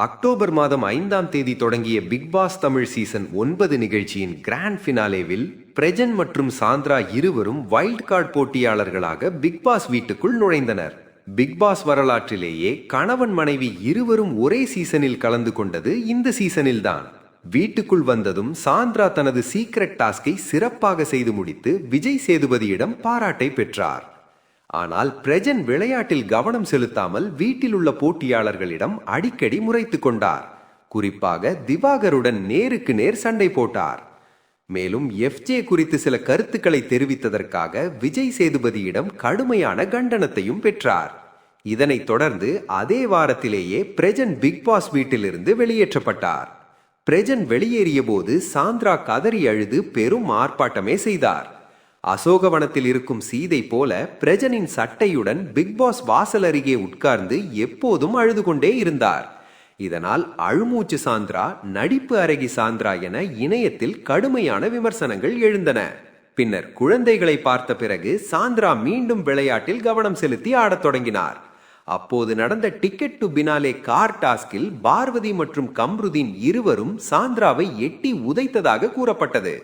October மாதம் 5ஆம் தேதி தொடங்கிய பிக் பாஸ் தமிழ் சீசன் 9 நிகழ்ச்சியின் கிராண்ட் ஃபினாலேவில் பிரஜன் மற்றும் சாந்திரா இருவரும் வைல்ட் கார்டு போட்டியாளர்களாக பிக் பாஸ் வீட்டுக்குள் நுழைந்தனர். பிக் பாஸ் வரலாற்றிலேயே கணவன் மனைவி இருவரும் ஒரே சீசனில் கலந்து கொண்டது இந்த சீசனில்தான். வீட்டுக்குள் வந்ததும் சாந்திரா தனது சீக்ரெட் டாஸ்கை சிறப்பாக செய்து முடித்து விஜய் சேதுபதியிடம் பாராட்டை பெற்றார். ஆனால் பிரஜன் விளையாட்டில் கவனம் செலுத்தாமல் வீட்டில் உள்ள போட்டியாளர்களிடம் அடிக்கடி முறைத்து கொண்டார். குறிப்பாக திவாகருடன் நேருக்கு நேர் சண்டை போட்டார். மேலும் எஃப்ஜே குறித்து சில கருத்துக்களை தெரிவித்ததற்காக விஜய் சேதுபதியிடம் கடுமையான கண்டனத்தையும் பெற்றார். இதனைத் தொடர்ந்து அதே வாரத்திலேயே பிரஜன் பிக் பாஸ் வீட்டிலிருந்து வெளியேற்றப்பட்டார். பிரஜன் வெளியேறிய போது சாந்திரா கதறி அழுது பெரும் ஆர்ப்பாட்டமே செய்தார். அசோகவனத்தில் இருக்கும் சீதை போல பிரஜனின் சட்டையுடன் பிக் பாஸ் வாசல் அருகே உட்கார்ந்து எப்போதும் அழுது கொண்டே இருந்தார். இதனால் அழுமூச்சு சாந்திரா, நடிப்பு அரகி சாந்திரா என இணையத்தில் கடுமையான விமர்சனங்கள் எழுந்தன. பின்னர் குழந்தைகளை பார்த்த பிறகு சாந்திரா மீண்டும் விளையாட்டில் கவனம் செலுத்தி ஆடத் தொடங்கினார். அப்போது நடந்த டிக்கெட் டு பினாலே கார் டாஸ்கில் பார்வதி மற்றும் கம்ருதீன் இருவரும் சாந்திராவை எட்டி உதைத்ததாக கூறப்பட்டது.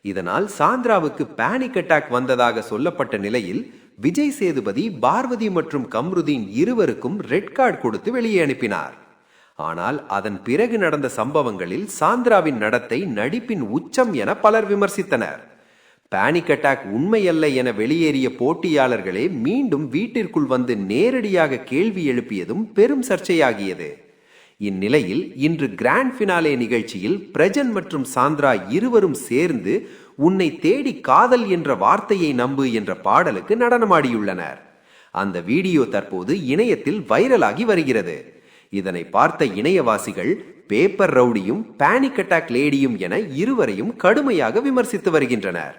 இதனால் சாந்திராவுக்கு பேனிக் அட்டாக் வந்ததாக சொல்லப்பட்ட நிலையில் விஜய் சேதுபதி பார்வதி மற்றும் கம்ருதீன் இருவருக்கும் ரெட் கார்டு கொடுத்து வெளியே அனுப்பினார். ஆனால் அதன் பிறகு நடந்த சம்பவங்களில் சாந்திராவின் நடத்தை நடிப்பின் உச்சம் என பலர் விமர்சித்தனர். பேனிக் அட்டாக் உண்மையல்ல என வெளியேறிய போட்டியாளர்களே மீண்டும் வீட்டிற்குள் வந்து நேரடியாக கேள்வி எழுப்பியதும் பெரும் சர்ச்சையாகியது. இந்நிலையில் இன்று கிராண்ட் ஃபினாலே நிகழ்ச்சியில் பிரஜன் மற்றும் சாந்திரா இருவரும் சேர்ந்து உன்னை தேடி காதல் என்ற வார்த்தையை நம்பு என்ற பாடலுக்கு நடனமாடியுள்ளனர். அந்த வீடியோ தற்போது இணையத்தில் வைரலாகி வருகிறது. இதனை பார்த்த இணையவாசிகள் பேப்பர் ரவுடியும் பேனிக் அட்டாக் லேடியும் என இருவரையும் கடுமையாக விமர்சித்து வருகின்றனர்.